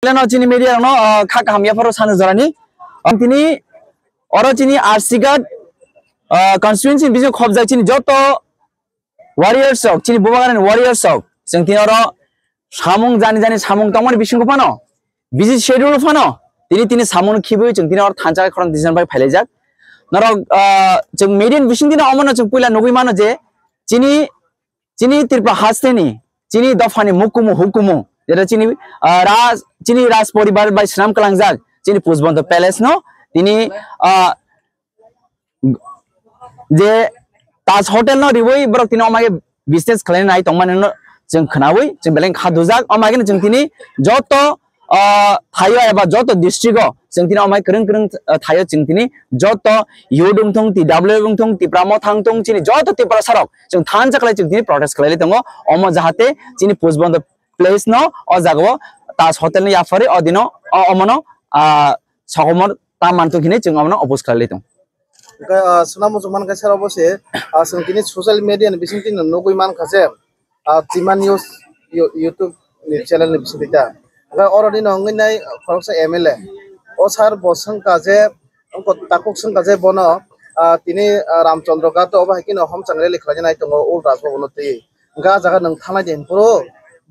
Plano chini media no khak hamya faro sanu jarani tini oro chini arsigat constituency bijo khobjak chini joto warriors ok chini bubagaran warriors ok जों tini oro samung jani samung tongmani bisingko pano bisi schedule pano tini samung khibui जों tini oro thanjak khron decision bai phailajak norok जों median bising tini omono जों puila nugui mano je chini tirpa hasteni chini dofani mukumu hukumu jeta chini ras poribar bai sram kalangjak chini pujbond palace no tini je Taj hotel no riboi borok tini omage business khalai nai tongmani no जों खोनाबै जों बेलें खादुजाक अमागिन जों तिनि जतो थायो एबा जतो district जों तिनि अमाय करं थायो जों तिनि जतो योदुम थं ति डब्ल्यू थं ति प्रामो थांग थं चिनि जतो ति प्रसारक जों थान जाखलाय जों तिनि प्रोटेस्ट खालायले दङ अम जाहाते चिनि पोस्टबन्द प्लेस न अ जागो ताज होटेल नि याफारि अदिनो अमनो सगमर ता मानतुखिने जों अमनो अपोज खालायले दङ सुनामो जमान कासेर अबसे जों तिनि सोशल मीडिया नि बिसिं तिनि नगै मान खासे Timan News YouTube channel ni bisita. Aga already nongai nai khoroksa MLA. O sar bosang kaje angko takuk sang kaje bono tini Ramchandra ka to ba kino hom changle likhla nai tongo ul rasbo unoti. Ga jaga nang thanai den puro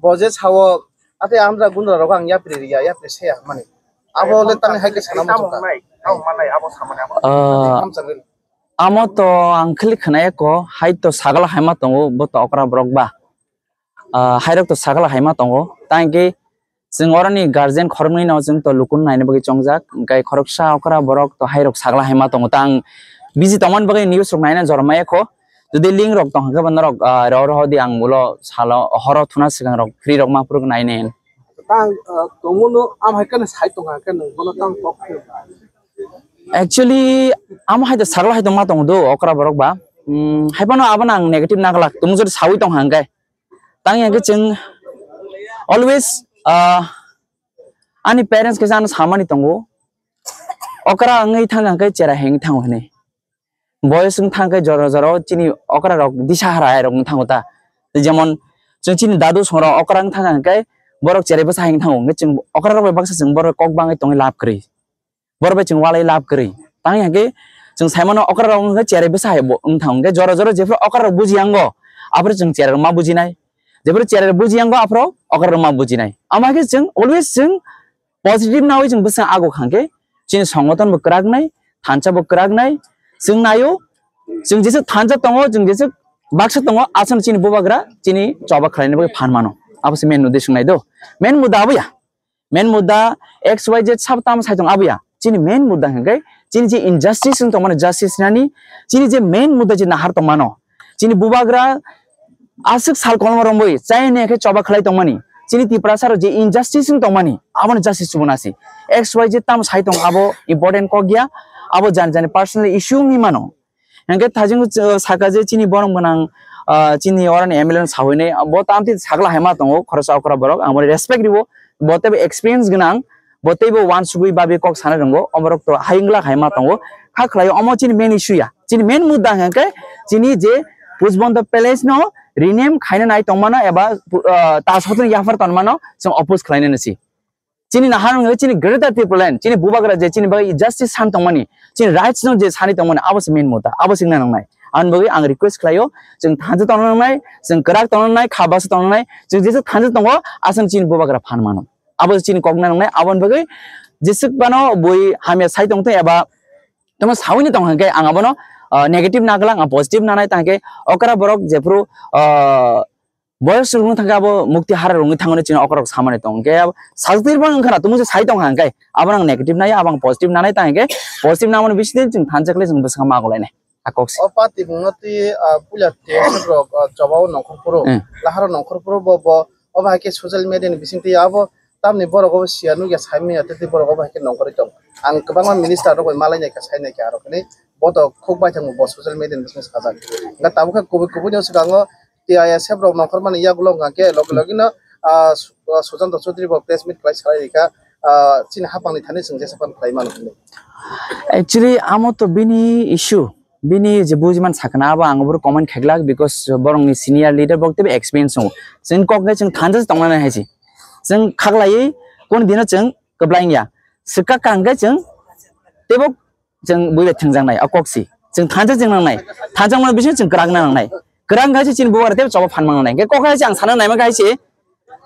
boje chawo ate amra gunra rok ang ya priya ya prese mani. Abo le tang haike sanam chuka. Abo samane hom changle. Amo to angkhli khnai ko hai to sagala haima tongo bo to okra brok ba. Hairok to sagala haima tongo tangki जों अरनि guardian खरमनि नाव जों तो लुकुन नायनो बगै चंगजाक गाय खरकसा अकरा बरक तो हाइरक sagala Haima तंग तां बिजि तमन बगै न्यूज रक नायना जरमाय खो जदि लिंक रक तंग गबन रक र दि आं मुलो साला हर थुना सिगां रक फ्री रक मापुरक नायने तां तंगनो आम हाइकन साइ तंग हाइकन बोनो तां टक एक्चुअली आम हाइद sagala हाइद मा तंग दो अकरा बरक बा हाइबानो आबन आं नेगेटिव नागला तुम जदि सावि तंग हांगाय तां यागे जों always ani parents ke jana samani tongo okra ngai thanga kai chera heng thang hone boyosung thang kai joro joro chini okra rok disha hara rok thang ta jemon जों chini dadu sora okra thanga kai borok chera basa heng thang ngai जों okra rok baksa जों borok kok bangai tongi lap kri borok जों walai lap kri tang yage जों saimano okra rok ngai chera basa hai thang ngai joro joro jefro okra rok bujiango apre जों chera ma bujinai जेब्ला चेरे बुजियांगो Afro अकर रमा बुजिनाय आमागे जों always जों positive नावै जों बसा आगो खांके चिनि संगठन बो करागनाय थानचा बो करागनाय जों नायो जों जेसे थानचा दङ जों जेसे बाक्सा दङ आसन चिनि बुबाग्रा चिनि चबा खलायनो बो फानमानो आबसे मेन उद्देश्य नाय दो मेन मुद्दा आबया मेन मुद्दा XYZ सब ताम साइदं आबया चिनि मेन मुद्दा हंगै चिनि जे इनजस्टिस जों तमाने जस्टिस नानि चिनि जे मेन मुद्दा जे नाहार तमानो चिनि बुबाग्रा आसक साल कलमरमबै चाइने के चबा खलाय तंमानि चिनि तिप्रासार जे इनजस्टिस तंमानि आबन जस्टिस सुबनासि XYZ ताम साइतंग आबो इम्पोर्टेन्ट को गया आबो जान पर्सनल इश्यू नि मानो हंगे थाजिं साका जे चिनि बरम बनां चिनि अरन एमएलए सावैने बो तामति सागला हायमा तंगो खरसा अकरा बरक आमर रेसपेक्ट दिबो बतेबो एक्सपीरियंस गनां बतेबो वान सुगुइ बाबे कक साना रंगो अमरक तो हायंगला हायमा तंगो खा खलाय अमो चिनि मेन इश्यूया चिनि मेन मुद्दा हंगे चिनि जे पुजबन्द पैलेस न रिनेम खायना नाय तंमाना एबा ताज होटेल याफार तनमानो जों अपोज खालायनो नसि चिनि नाहारंग चिनि ग्रेटर पिपल चिनि बुबाग्रा जे चिनि बगै जस्टिस सान तंमानि चिनि राइट्स न जे सानि तंमानि आबस मेन मुद्दा आबस सिंना नंनाय आन बगै आं रिक्वेस्ट खालायो जों थांजो तंनाय जों कराक तंनाय खाबास तंनाय जों जेसे थांजो दङ आसन चिनि बुबाग्रा फानमानो आबस चिनि कगना नंनाय आबन बगै जेसे बानो बय हामिया साइ दंते एबा तम सावनि दं हंगे आं आबनो नेगेटिव नागला आं पॉजिटिव नानाय तांके अकरा बरक जेफ्रु बयस रुंग थांगाबो मुक्ति हारा रुंग थांगनो चिन अकरा सामाने दं के साजतिर बन खना तुमसे साइ दं हांगाय आबन नेगेटिव नाय आबन पॉजिटिव नानाय तांके पॉजिटिव नामन बिसिदे जों थानजकले जों बसखा मागलायनाय आकक्स अपाति बुंगति पुला तेसरो जबाव नखरपुरो लाहार नखरपुरो बो अबाके सोशल मीडिया नि बिसिंति आबो तामनि बरगो सियानु या साइमे अते बरगो बाके नखरै दं आं गोबां मिनिस्टार रगो मालायनाय का साइनाय का आरोखने बत खुब बाय थांगो बो सोशल मीडिया बिजनेस खाजा गा ताबुखा कुबु न्यूज गांगो TIS ब्रग नखर माने या गुलो गाके लगिनो सुजन चौधरी बो प्रेस मीट क्लास खालायका चिन हापांनि थाने जों जेसापान खालायमानो एक्चुअली आमो तो बिनि इश्यू बिनि जे बुजिमान साखना आबो आं बर कमेन्ट खेगला बिकज बरंनि सिनियर लीडर बक्तेबो एक्सपीरियंस दं जों कगै जों थानजस दंनानै हायसि जों खागलायै kon dino jeng keblaing ya seka kangga jeng tebok jeng buile thengjang nai akoksi jeng thanja jeng nang nai thanjang ma bising jeng krang nang nai krang ga chin buar teb choba phan mang nai ke ko ga jang sana nai ma ga chi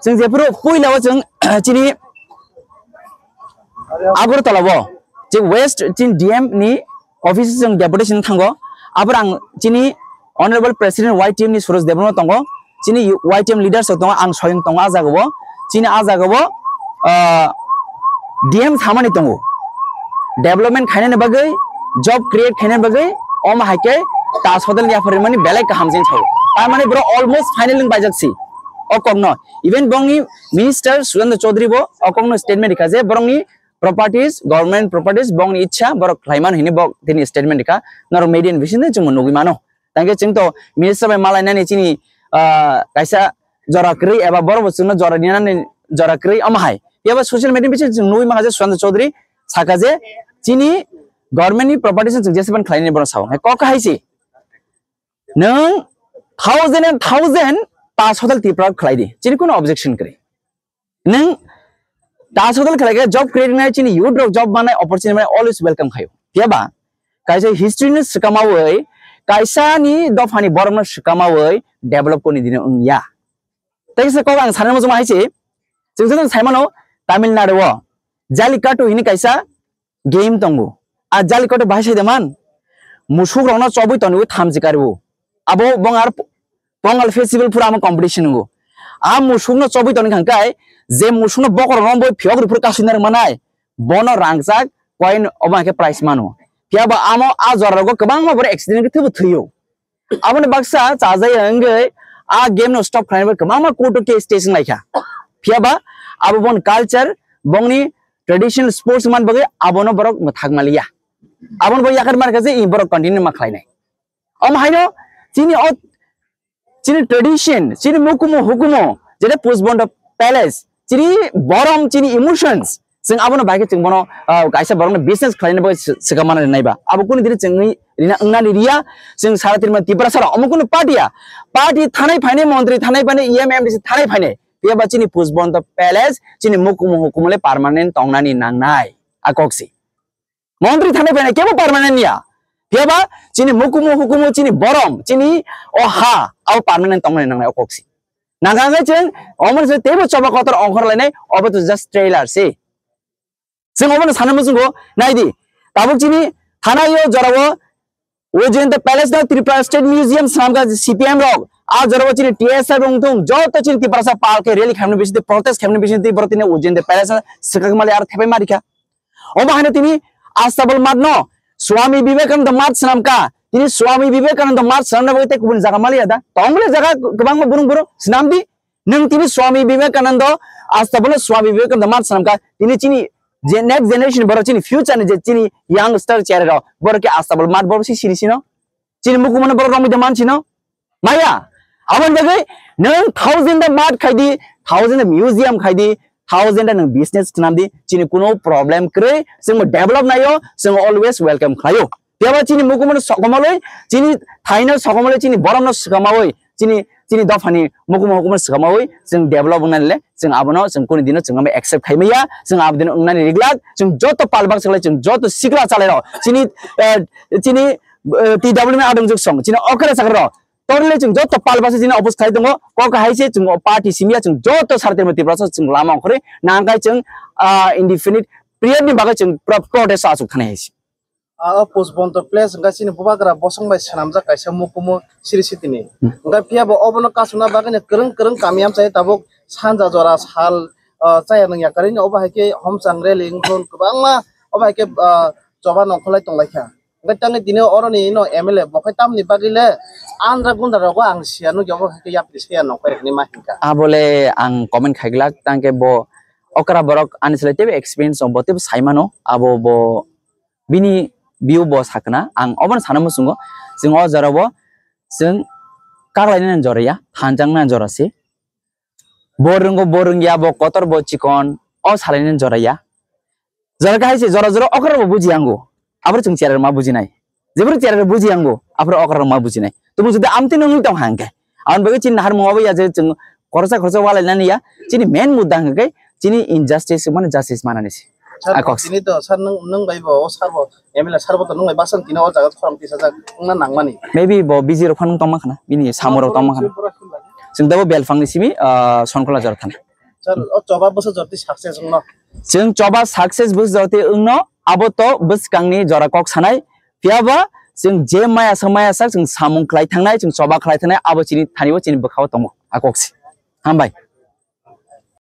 jeng jepro puilawa jeng chini agartala bo je west chin dm ni office jeng deputation thango abrang chini honorable president white team ni suraj debno tongo chini white team leaders tongo ang soyong tongo ajago chini ajago dm thamani tongo development khaine bagai job create khaine bagai om haike ta sodal ya phare mani belai ka hamjin chau tar mane bro almost final bajaksi okongno even bongi minister surendra chaudhary bo okongno statement dikha je borongni properties government properties bongni ichha borok klaiman hini bok tini statement dikha nor median vision jung nugi mano tangke jeng to minister bai malai nani chini kaisa jora kri eba bor bosuna jora ninani jora kri amhai eba social media biche jung nugi manga je surendra chaudhary saka je chini government ni properties jung jeseban khlaini bor saw ko ka haisi nang 1000 and 1000 ta sodal tipra khlaidi chini kono objection kre nang ta sodal khlaiga job creating nai chini you job banai opportunity banai always welcome khayo tiaba kaisa history ni sikamawai kaisa ni dofani boromna sikamawai develop koni dine ya taise ko ang sanamo juma haisi jeng saimano tamil nadu wo jalikato hini kaisa game tongo a jalikato bhaisai deman musuk rona chobui tonu thamjikaru abo bongar pongal festival pura am competition go a musukno chobui tonu khangkai je musukno bokor rombo phiog rupur kasinar manai bono rangjak coin obake price mano piaba amo a jorrago kabang ma bore accident ke thubu thuyo abone baksa chajai angai a game no stop khainaba kabang ma court case station laikha piaba abo bon culture bongni traditional sports man bagai abono borok mathak malia abon bo yakar mar kaje i borok continue ma khlainai am haino chini tradition chini mukumo hukumo jeta postbond palace chini borom chini emotions sing abono baike ching bono kaisa borong business khlaina ba sikamana naiba abo kuni dire ching rina ngna ni ria sing saratir ma tipra sara amukun party thanai phaine mantri thanai pane EMMDC thanai phaine piaba chini postbond palace chini mukumo hukumole permanent tongnani nangnai akoksi mantri thanai phaine kebo permanent nia piaba chini mukumo hukumo chini borom chini oha au permanent tongnani nangnai akoksi nagangai cheng omon se tebo choba kotor ongkhor lainai obo to just trailer se sing omon sanamo jungo naidi tabuk chini thanayo jarawo ojente palace da tripura state museum samga CPM rok a jarawo chini TSI bongtung joto chini tiprasa park rally khamne bisite protest khamne bisite borotine ojente palace sikakmale ar thepai marika omo hane tini astabal madno Swami Vivekananda mat sanamka ini Swami Vivekananda mat sanamna boite kubun jaga mali ada tongle jaga kebang burung senamdi nang tini Swami Vivekananda astabal Swami Vivekananda mat sanamka ini chini next generation boro chini future ne chini youngster cherero boro ke astabal mat boro si sirisino chini mukumana boro romi man chino maya abon jagai nang 1000 mat khaidi 1000 museum khaidi 1000 nang business namdi chini kuno problem kre sing develop nayo sing always welcome khayo tiaba chini mukumana sokomole chini thaina sokomole chini boromno sikamawoi chini dofani mukumo sikamawoi sing develop nale sing abono sing kuni dino sing ame accept khaimaya sing abdino nani riglat sing joto palbak sing joto sikla chalero chini TWM adong juk song chini okara sakro totally jeng joto palbasa chini opus khai dongo ko ka haise jeng party simia jeng joto sartir mati process jeng lama khore nangkai jeng indefinite period ni baga jeng protest asuk thane haise a postbond to place nga sini bubagra bosong bai sanamja kaisa mukumo siri sitini nga piaba obono kasuna bagane kereng kamiam sai tabuk sanja jora sal chaya nang yakarini oba haike homsang reling thon kubangma oba haike joba nongkholai tonglaikha nga tangi dine oroni no MLA bokai tamni bagile andra gunda rogo ang sianu jobo haike yapri sia nongkai ni mahinka abole ang comment khaiglak tangke bo okra borok anislative experience obote saimano abo bo bini view bo sakna ang obon sanamo sungo sing o jarabo sing karlainen jorya thanjangna jorase borung ya bo kotor bo chikon o salainen joraya jarga haise jora okra bo bujiango abro chung charar ma bujinai jebro charar bujiango abro okra ma bujinai tumu jodi amte nong tong hangke aun bage chin har mo ya je chung korsa wala nani ya chini main mudda hangke chini injustice mane justice mananisi sar akok tini to sar nung bai bo sar bo MLA sar bo to nung bai basan tini o jaga khoram ti sajak na nangmani maybe bo busy ro phang tongma khana bini samoro tongma khana जों दाबो बेलफांनि सिमी सनखला जर थाना sar o choba bosa jorti success no जों चबा success बस जते उंनो आबो तो बस कांनि जरा कक सानाय पियाबा जों जे माया समाया सा जों सामुं खलाय थांनाय जों चबा खलाय थांनाय आबो चिनि थानिबो चिनि बखाव दङ आकक्सि हामबाय